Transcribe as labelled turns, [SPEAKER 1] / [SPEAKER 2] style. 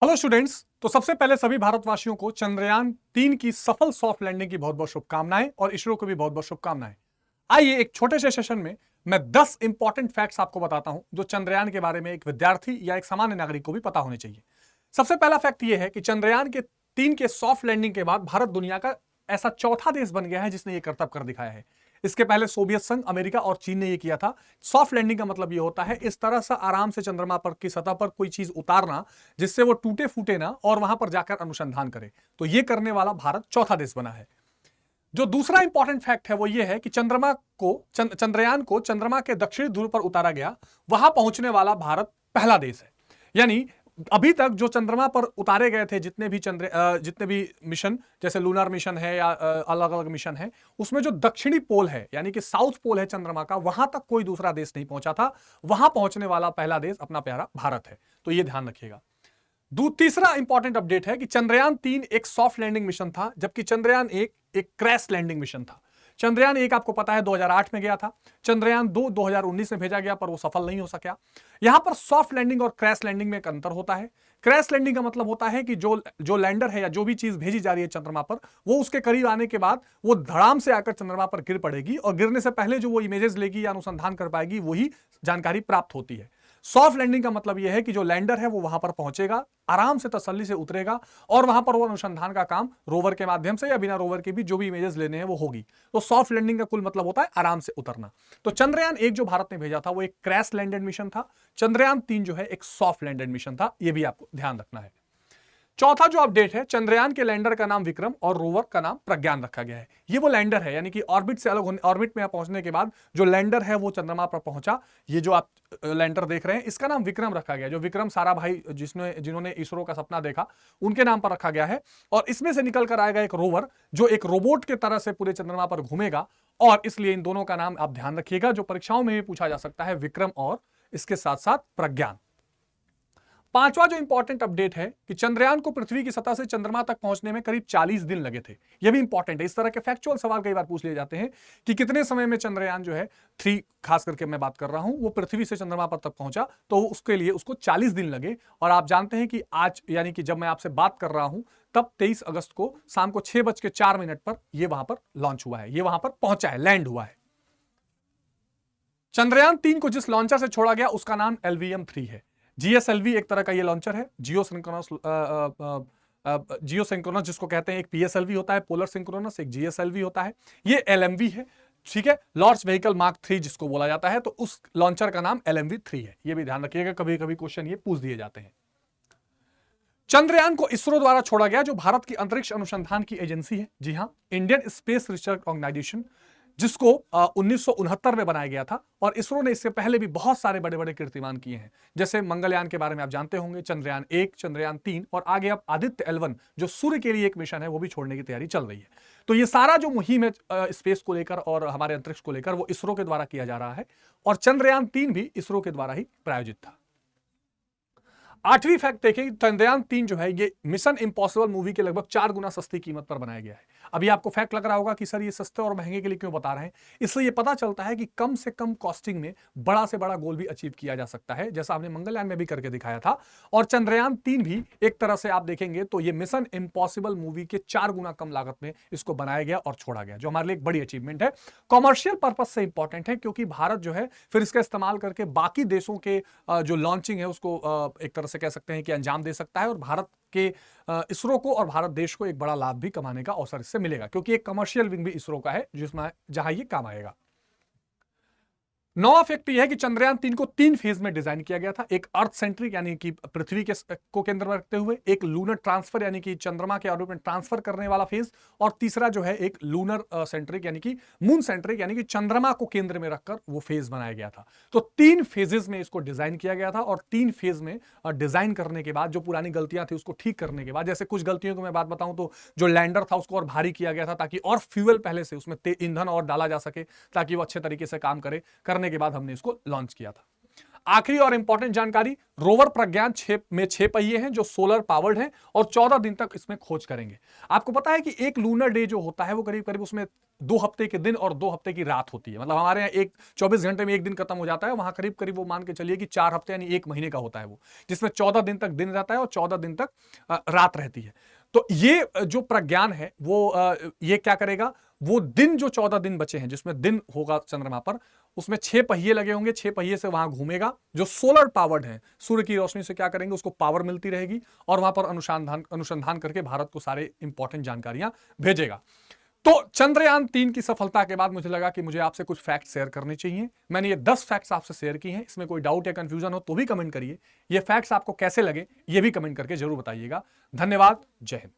[SPEAKER 1] Hello students. तो सबसे पहले सभी भारतवासियों को चंद्रयान 3 की सफल सॉफ्ट लैंडिंग की बहुत बहुत शुभकामनाएं और इसरो को भी बहुत बहुत शुभकामनाएं। आइए एक छोटे से सेशन में मैं 10 इंपॉर्टेंट फैक्ट्स आपको बताता हूं जो चंद्रयान के बारे में एक विद्यार्थी या एक सामान्य नागरिक को भी पता होने चाहिए। सबसे पहला फैक्ट यह है कि चंद्रयान 3 के सॉफ्ट लैंडिंग के बाद भारत दुनिया का ऐसा चौथा देश बन गया है जिसने यह करतब कर दिखाया है। इसके पहले सोवियत संघ, अमेरिका और चीन ने यह किया था। सॉफ्ट लैंडिंग का मतलब यह होता है इस तरह से आराम से चंद्रमा पर की सतह पर कोई चीज उतारना जिससे वो टूटे फूटे ना और वहां पर जाकर अनुसंधान करे। तो यह करने वाला भारत चौथा देश बना है। जो दूसरा इंपॉर्टेंट फैक्ट है वो ये है कि चंद्रयान को चंद्रमा के दक्षिणी ध्रुव पर उतारा गया, वहां पहुंचने वाला भारत पहला देश है। यानी अभी तक जो चंद्रमा पर उतारे गए थे जितने भी मिशन, जैसे लूनर मिशन है या अलग अलग मिशन है, उसमें जो दक्षिणी पोल है यानी कि साउथ पोल है चंद्रमा का, वहां तक कोई दूसरा देश नहीं पहुंचा था। वहां पहुंचने वाला पहला देश अपना प्यारा भारत है। तो यह ध्यान रखिएगा। तीसरा इंपॉर्टेंट अपडेट है कि चंद्रयान 3 एक सॉफ्ट लैंडिंग मिशन था, जबकि चंद्रयान 1 एक क्रैश लैंडिंग मिशन था। चंद्रयान 1 आपको पता है 2008 में गया था। चंद्रयान 2 2019 में भेजा गया पर वो सफल नहीं हो सका। यहां पर सॉफ्ट लैंडिंग और क्रैश लैंडिंग में एक अंतर होता है। क्रैश लैंडिंग का मतलब होता है कि जो लैंडर है या जो भी चीज भेजी जा रही है चंद्रमा पर, वो उसके करीब आने के बाद वो धड़ाम से आकर चंद्रमा पर गिर पड़ेगी और गिरने से पहले जो वो इमेजेस लेगी या अनुसंधान कर पाएगी वही जानकारी प्राप्त होती है। सॉफ्ट लैंडिंग का मतलब यह है कि जो लैंडर है वो वहां पर पहुंचेगा, आराम से तसल्ली से उतरेगा और वहां पर वो अनुसंधान का काम रोवर के माध्यम से या बिना रोवर के भी जो भी इमेजेस लेने हैं वो होगी। तो सॉफ्ट लैंडिंग का कुल मतलब होता है आराम से उतरना। तो चंद्रयान 1 जो भारत ने भेजा था वो एक क्रैश लैंडेड मिशन था। चंद्रयान 3 जो है एक सॉफ्ट लैंडेड मिशन था। यह भी आपको ध्यान रखना है। चौथा जो अपडेट है, चंद्रयान के लैंडर का नाम विक्रम और रोवर का नाम प्रज्ञान रखा गया है। ये वो लैंडर है यानी कि ऑर्बिट से अलग होने, ऑर्बिट में पहुंचने के बाद जो लैंडर है वो चंद्रमा पर पहुंचा। ये जो आप लैंडर देख रहे हैं इसका नाम विक्रम रखा गया है। जो विक्रम साराभाई जिन्होंने इसरो का सपना देखा उनके नाम पर रखा गया है। और इसमें से निकल कर आएगा एक रोवर जो एक रोबोट के तरह से पूरे चंद्रमा पर घूमेगा। और इसलिए इन दोनों का नाम आप ध्यान रखिएगा, जो परीक्षाओं में भी पूछा जा सकता है, विक्रम और इसके साथ साथ प्रज्ञान। पांचवा जो इंपॉर्टेंट अपडेट है कि चंद्रयान को पृथ्वी की सतह से चंद्रमा तक पहुंचने में करीब 40 दिन लगे थे। यह भी इंपॉर्टेंट है। इस तरह के फैक्चुअल सवाल कई बार पूछ लिए जाते हैं कि कितने समय में चंद्रयान जो है 3 खास करके मैं बात कर रहा हूं वो पृथ्वी से चंद्रमा पर तक पहुंचा। तो उसके लिए उसको 40 दिन लगे। और आप जानते हैं कि आज यानी कि जब मैं आपसे बात कर रहा हूं तब 23 अगस्त को शाम को 6:04 पर यह वहां पर लॉन्च हुआ है, ये वहां पर पहुंचा है, लैंड हुआ है। चंद्रयान 3 को जिस लॉन्चर से छोड़ा गया उसका नाम LVM-3 है। GSLV एक तरह का ये लॉन्चर है, जियो सिंक्रोनस जिसको कहते हैं। एक PSLV होता है पोलर सिंक्रोनस, एक GSLV होता है। ये LMV है, ठीक है, लॉन्च व्हीकल मार्क 3 जिसको बोला जाता है। तो उस लॉन्चर का नाम LMV-3 है। ये भी ध्यान रखिएगा, कभी कभी क्वेश्चन ये पूछ दिए जाते हैं। चंद्रयान को इसरो द्वारा छोड़ा गया, जो भारत की अंतरिक्ष अनुसंधान की एजेंसी है। जी हां, इंडियन स्पेस रिसर्च ऑर्गेनाइजेशन, जिसको 1969 में बनाया गया था। और इसरो ने इससे पहले भी बहुत सारे बड़े बड़े कीर्तिमान किए हैं। जैसे मंगलयान के बारे में आप जानते होंगे, चंद्रयान 1, चंद्रयान 3 और आगे अब आदित्य L1 जो सूर्य के लिए एक मिशन है वो भी छोड़ने की तैयारी चल रही है। तो ये सारा जो मुहिम है स्पेस को लेकर और हमारे अंतरिक्ष को लेकर वो इसरो के द्वारा किया जा रहा है। और चंद्रयान 3 भी इसरो के द्वारा ही प्रायोजित था। आठवीं फैक्ट देखिए, चंद्रयान 3 जो है ये मिशन इंपॉसिबल मूवी के लगभग 4 गुना सस्ती कीमत पर बनाया गया है। अभी आपको फैक्ट लग रहा होगा कि सर ये सस्ते और महंगे के लिए क्यों बता रहे हैं। इसलिए ये पता चलता है कि कम से कम कॉस्टिंग में बड़ा से बड़ा गोल भी अचीव किया जा सकता है, जैसा हमने मंगलयान में भी करके दिखाया था। और चंद्रयान 3 भी एक तरह से आप देखेंगे तो ये मिशन इंपॉसिबल मूवी के 4 गुना कम लागत में इसको बनाया गया और छोड़ा गया, जो हमारे लिए एक बड़ी अचीवमेंट है। कॉमर्शियल पर्पज से इंपॉर्टेंट है क्योंकि भारत जो है फिर इसका इस्तेमाल करके बाकी देशों के जो लॉन्चिंग है उसको एक तरह से कह सकते हैं कि अंजाम दे सकता है। और भारत के इसरो को और भारत देश को एक बड़ा लाभ भी कमाने का अवसर इससे मिलेगा, क्योंकि एक कमर्शियल विंग भी इसरो का है जिसमें जहां ये काम आएगा। नौवां फैक्ट यह है कि चंद्रयान 3 को 3 फेज में डिजाइन किया गया था। एक अर्थ सेंट्रिक यानी कि पृथ्वी के को केंद्र में रखते हुए, एक लूनर ट्रांसफर यानी कि चंद्रमा के ऑर्बिट में ट्रांसफर करने वाला फेज, और तीसरा जो है एक लूनर सेंट्रिक यानी कि मून सेंट्रिक यानी कि चंद्रमा को केंद्र में रखकर वो फेज बनाया गया था। तो 3 फेजेस में इसको डिजाइन किया गया था। और 3 फेज में डिजाइन करने के बाद जो पुरानी गलतियां थी उसको ठीक करने के बाद, जैसे कुछ गलतियों को मैं बात बताऊं तो जो लैंडर था उसको और भारी किया गया था ताकि और फ्यूल पहले से उसमें ईंधन और डाला जा सके ताकि वो अच्छे तरीके से काम करने के बाद हमने इसको लॉन्च किया था। आखिरी और इंपॉर्टेंट जानकारी, रोवर प्रज्ञान 6 पहिए हैं जो सोलर पावर्ड हैं और 14 दिन तक इसमें खोज करेंगे। आपको पता है कि एक लूनर डे जो होता है वो करीब करीब उसमें 2 हफ्ते के दिन और 2 हफ्ते की रात होती है। मतलब हमारे यहाँ एक 24 घंटे में एक दिन खत्म हो जाता है, वहां करीब करीब वो मान के चलिए कि 4 हफ्ते यानी 1 महीने का होता है वो, जिसमें 14 दिन तक दिन रहता है और 14 दिन तक रात रहती है। तो ये जो प्रज्ञान है वो ये क्या करेगा, वो दिन जो 14 दिन बचे हैं जिसमें दिन होगा चंद्रमा पर, उसमें 6 पहिए लगे होंगे, 6 पहिए से वहां घूमेगा, जो सोलर पावर्ड है, सूर्य की रोशनी से क्या करेंगे उसको पावर मिलती रहेगी और वहां पर अनुसंधान करके भारत को सारे इंपॉर्टेंट जानकारियां भेजेगा। तो चंद्रयान 3 की सफलता के बाद मुझे लगा कि मुझे आपसे कुछ फैक्ट शेयर करने चाहिए। मैंने ये 10 फैक्ट्स आपसे शेयर की हैं। इसमें कोई डाउट या कंफ्यूजन हो तो भी कमेंट करिए। ये फैक्ट्स आपको कैसे लगे ये भी कमेंट करके जरूर बताइएगा। धन्यवाद। जय हिंद।